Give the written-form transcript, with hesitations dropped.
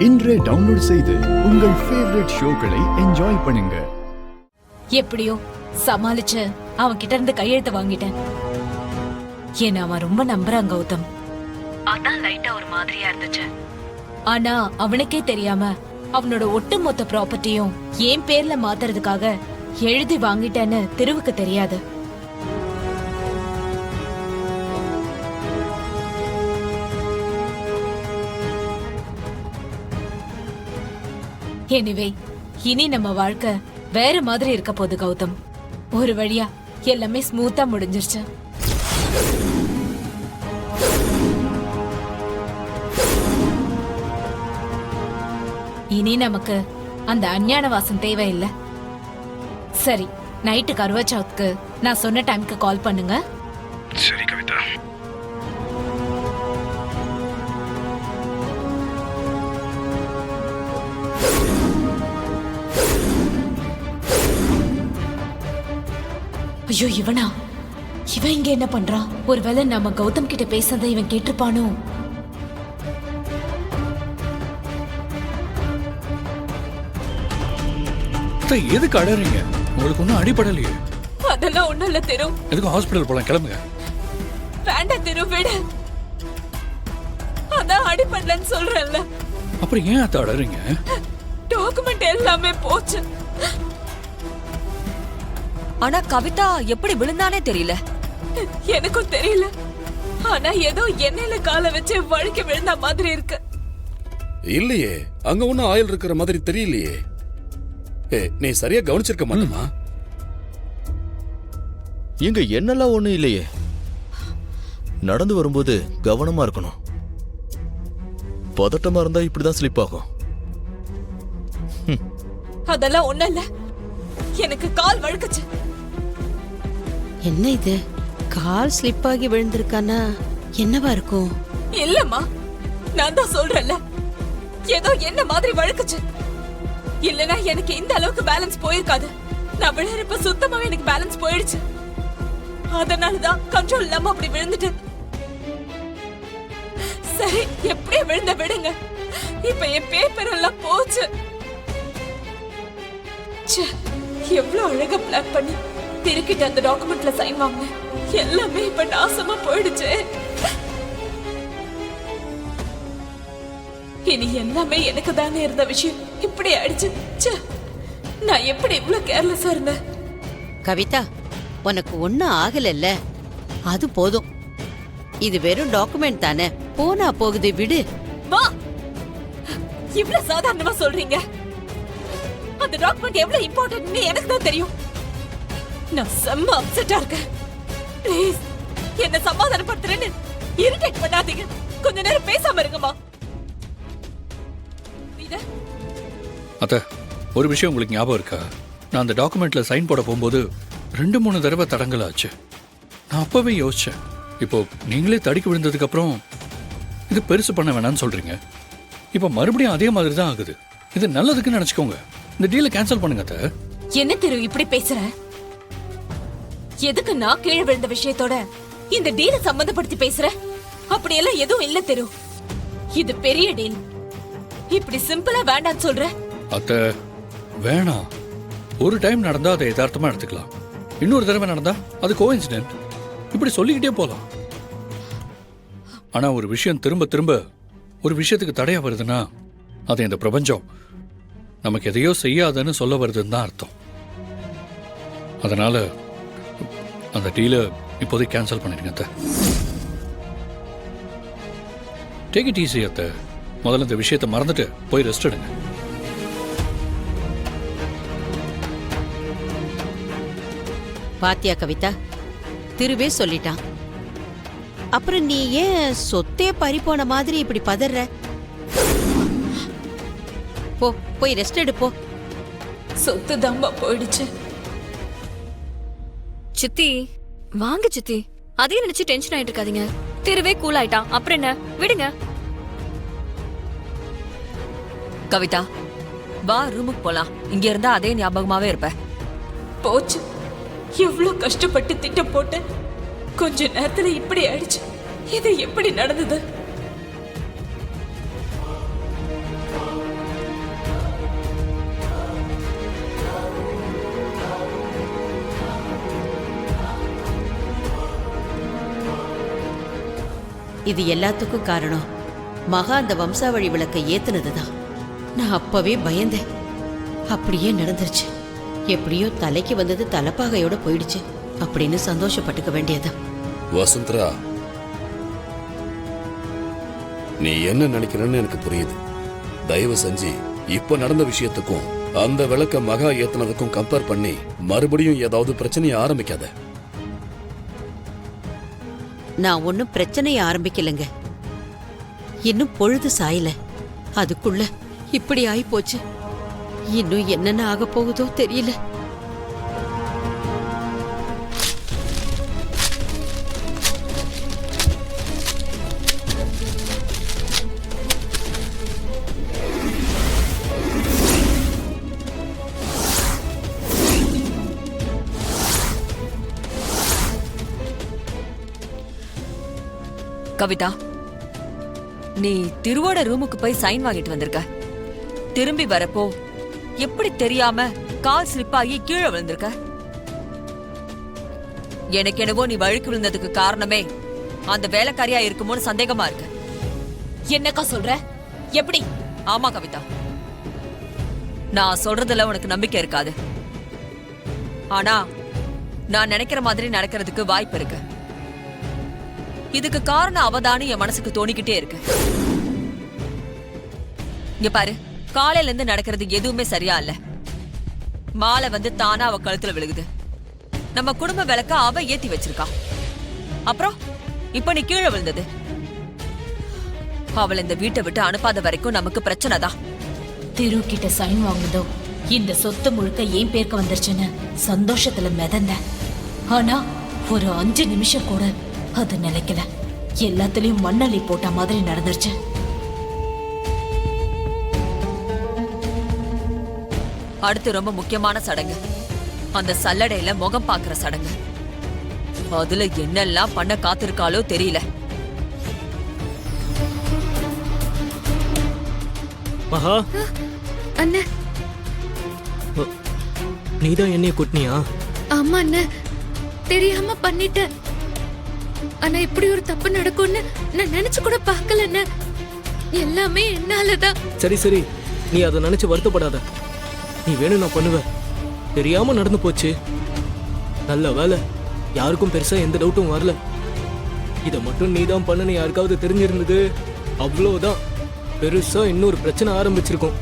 இன்றே டவுன்லோட் செய்து உங்கள் ஃபேவரட் ஷோக்களை என்ஜாய் பண்ணுங்க. எப்படியோ சமாளிச்சு அவன் கிட்ட இருந்து கையெழுத்து வாங்கிட்டேன். ஏன்னா அவன் ரொம்ப நம்புறான் கௌதம். அதான் லைட்டா ஒரு மாதிரியா இருந்துச்சு. ஆனா அவனுக்கே தெரியாம அவனோட ஒட்டுமொத்த ப்ராப்பர்ட்டியும் என் பேர்ல மாத்துறதுக்காக எழுதி வாங்கிட்டேன்னு தெருவுக்கு தெரியாது. எனிவே இனி நம்ம வாழ்க்கை வேற மாதிரி இருக்க போகுது கௌதம். ஒரு வழியா எல்லாமே ஸ்மூத்தா முடிஞ்சிருச்சு. இனி நமக்கு அந்த அஞ்ஞான வாசம் தேவையில்லை. சரி, நைட்டு கருவா சவுத்துக்கு நான் சொன்ன டைம்க்கு கால் பண்ணுங்க. சரி கவிதா. ஐயோ, இவன் இங்க என்ன பண்றான்? ஒருவேளை நம்ம கௌதம் கிட்ட பேசுறதை இவன் கேட்டிருப்பானோ? எதுக்கு அடறீங்க? உங்களுக்கு ஒன்னும் அடிபடலையே. அதெல்லாம் ஒண்ணும் இல்ல தெரு. எதுக்கும் ஹாஸ்பிடல் போலாம், கிளம்புங்க. வேண்டாம் தெரு, விடு. அதான் அடிபடலன்னு சொல்றேன்ல. அப்புறம் ஏன் அத்த அடறீங்க? டாக்குமெண்ட் எல்லாமே போச்சு. ஆனா கவிதா எப்படி விழுந்தானே தெரியல. எனக்கும் தெரியல. ஆனா ஏதோ எண்ணெயில கால வச்சு வழுக்கி விழுந்த மாதிரி இருக்கு. இல்லையே, அங்க ஒன்னும் ஆயில் இருக்கிற மாதிரி தெரியலையே. நீ சரியா கவனிச்சிருக்க மாட்டேமா? இங்க என்னெல்லாம் ஒண்ணும் இல்லையே. நடந்து வரும்போது கவனமா இருக்கணும். பதட்டமா இருந்தா இப்படிதான் ஸ்லிப் ஆகும். அதெல்லாம் ஒண்ணும் இல்ல, எனக்கு கால் வழுக்குச்சு. என்ன இது, கால் ஸ்லிப் ஆகி விழுந்திருக்கானா? என்னவா இருக்கும்? இல்லம்மா, நான் தான் சொல்றேன்ல, ஏதோ என்ன மாதிரி வழுக்குச்சு. இல்லனா எனக்கு இந்த அளவுக்கு பேலன்ஸ் போயிருக்காது. நான் விழுறப்ப சுத்தமாவே எனக்கு பேலன்ஸ் போயிடுச்சு. அதனாலதான் கண்ட்ரோல் இல்லாம அப்படி விழுந்துட்டேன். சரி, எப்படியே விழுந்த விடுங்க. இப்ப என் பேப்பர் எல்லாம் போச்சு. எவ்வளவு அழகா பிளான் பண்ணி திருக்கிட்டு அந்த டாக்குமெண்ட்ல சைன் வாங்க, எல்லாமே இப்ப நாசமா போயிடுச்சு. இனி எல்லாமே எனக்கு தானே இருந்த விஷயம் இப்படி ஆயிடுச்சு. நான் எப்படி இவ்வளவு கேர்லெஸ்ஸா இருந்தேன்? கவிதா, உனக்கு ஒண்ணும் ஆகலல்ல, அது போதும். இது வெறும் டாக்குமெண்ட் தானே, போனா போகுது, விடு. வா, இவ்வளவு சாதாரணமா சொல்றீங்க? அந்த டாக்குமெண்ட் எவ்வளவு இம்பார்ட்டன்ட்னு எனக்கு தான் தெரியும். நான் செம்ம அப்செட்டா இருக்கேன். ப்ளீஸ் என்ன சமாதானப்படுத்துறேன்னு இரிட்டேட் பண்ணாதீங்க. கொஞ்ச நேரம் பேசாம இருங்கம்மா. அத்த, ஒரு விஷயம் உங்களுக்கு ஞாபகம் இருக்கா? நான் அந்த டாக்குமெண்ட்ல சைன் போட போகும்போது 2-3 தடவை தடங்கல் ஆச்சு. நான் அப்பவே யோசிச்சேன், இப்போ நீங்களே தடிக்க விழுந்ததுக்கு அப்புறம் இது பெருசு பண்ண வேணாம்னு சொல்றீங்க. இப்போ மறுபடியும் அதே மாதிரி தான் ஆகுது. இது நல்லதுக்குன்னு நினைச்சுக்கோங்க. இந்த டீலை கேன்சல் பண்ணுங்க அத்த. என்ன தெரு இப்படி பேசுற? எதுக்கு நான் கீழே விழுந்த விஷயத்தோட இந்த டீலை சம்பந்தப்படுத்தி பேசுற? அப்படியெல்லாம் எதுவும் இல்ல தெரு. இது பெரிய டீல். இப்படி சிம்பிளா வேண்டான்னு சொல்ற? அத்த, வேணாம். ஒரு டைம் நடந்தா அதை யதார்த்தமா எடுத்துக்கலாம். இன்னொரு தடவை நடந்தா அது கோஇன்சிடென்ட். இப்படி சொல்லிக்கிட்டே போலாம். ஆனா ஒரு விஷயம் திரும்ப திரும்ப ஒரு விஷயத்துக்கு தடையா வருதுன்னா அது இந்த பிரபஞ்சம் நமக்கு எதையோ செய்யாதுன்னு சொல்ல வருதுன்னு தான் அர்த்தம். அதனால அந்த டீலை இப்போதைக்கு கேன்சல் பண்ணிடுங்க அத்த. டேக் இட் ஈஸி அத்த. முதல்ல இந்த விஷயத்தை மறந்துட்டு போய் ரெஸ்ட் எடுங்க. பாத்தியா கவிதா, திருவே சொல்லிட்டான். அப்புறம் நீ ஏன் சொத்தே பறி போன மாதிரி இப்படி பதற? போய் ரெஸ்ட் எடு, போ. சொத்து தாம்பா போயிடுச்சு. சித்தி வாங்க சித்தி, அதையும் நினைச்சு டென்ஷன் ஆயிட்டு இருக்காதீங்க. திருவே கூல் ஆயிட்டான், அப்புறம் என்ன, விடுங்க. கவிதா, வா ரூமுக்கு போலாம். இங்க இருந்தா அதே ஞாபகமாவே இருப்ப. போச்சு, எவ்வளவு கஷ்டப்பட்டு திட்டம் போட்டேன். கொஞ்ச நேரத்துல இப்படி ஆயிடுச்சு. இது எப்படி நடந்தது? இது எல்லாத்துக்கும் காரணம் மகா அந்த வம்சாவழி விளக்கை ஏத்துனதுதான். நான் அப்பவே பயந்தேன். அப்படியே நடந்துருச்சு. எப்படியோ தலைக்கு வந்தது தலைப்பாகையோட போயிடுச்சு அப்படின்னு சந்தோஷப்பட்டுக்க வேண்டியதான். வசுந்தரா, நீ என்ன நினைக்கிறன்னு எனக்கு புரியுது. தயவு செஞ்சு இப்ப நடந்த விஷயத்துக்கும் அந்த விளக்க மகா ஏத்துனதுக்கும் கம்பேர் பண்ணி மறுபடியும் ஏதாவது பிரச்சனையை ஆரம்பிக்காத. நான் ஒன்னும் பிரச்சனைய ஆரம்பிக்கலைங்க. இன்னும் பொழுது சாயல, அதுக்குள்ள இப்படி ஆயி போச்சு. இன்னும் என்னென்ன ஆக போகுதோ தெரியல. கவிதா, நீ திருவோட ரூமுக்கு போய் சைன் வாங்கிட்டு வந்திருக்க. திரும்பி வரப்போ எப்படி தெரியாம கால் ஸ்லிப் ஆகி கீழே விழுந்திருக்க. எனக்கு என்னவோ நீ வழுக்கி விழுந்ததுக்கு காரணமே அந்த வேலைக்காரியா இருக்குமோன்னு சந்தேகமா இருக்கு. என்னக்கா சொல்ற? எப்படி? ஆமா கவிதா, நான் சொல்றதுல உனக்கு நம்பிக்கை இருக்காது. ஆனா நான் நினைக்கிற மாதிரி நடக்கிறதுக்கு வாய்ப்பு இருக்கு. இதுக்கு காரணம் அவதானு என் மனசுக்கு தோணிக்கிட்டே இருக்கு. இங்க பாரு, காலையில இருந்து நடக்கிறது எதுவுமே சரியா இல்ல. மாலை வந்து தானா அவ கழுத்துல விழுகுது. நம்ம குடும்ப விளக்க அவ ஏத்தி வச்சிருக்கா. அப்புறம் இப்ப நீ கீழே விழுந்தது. அவளை இந்த வீட்டை விட்டு அனுப்பாத வரைக்கும் நமக்கு பிரச்சனை தான். திரு கிட்ட சைன் வாங்குதோ இந்த சொத்து முழுக்க ஏன் பேருக்கு வந்துருச்சுன்னு சந்தோஷத்துல மிதந்த. ஆனா ஒரு 5 நிமிஷம் கூட அது நிலைக்கல. எல்லாத்துலயும் மண்ணள்ளி போட்ட மாதிரி நடந்துருச்சு. அடுத்து ரொம்ப முக்கியமான சடங்கு, அந்த சல்லடையில முகம் பாக்குற சடங்கு. அதுல என்னெல்லாம் பண்ண காத்திருக்காளோ தெரியல. மகா, அண்ணே, நீதான் என்னைய கொட்டினியா? ஆமா அண்ணே, தெரியாம பண்ணிட்டேன். ஆனா இப்படி ஒரு தப்பு நடக்கும்னு நான் நினைச்சு கூட பார்க்கல அண்ணே. எல்லாமே என்னாலதான். சரி சரி, நீ அதை நினைச்சு வருத்தப்படாத. நீ வேணும் நான் பண்ணுவ. தெரியாம நடந்து போச்சு. நல்ல வேலை, யாருக்கும் பெருசா எந்த டவுட்டும் வரல. இதை மட்டும் நீதான் பண்ணனு யாருக்காவது தெரிஞ்சிருந்தது, அவ்வளவுதான் பெருசா இன்னொரு பிரச்சனை ஆரம்பிச்சிருக்கும்.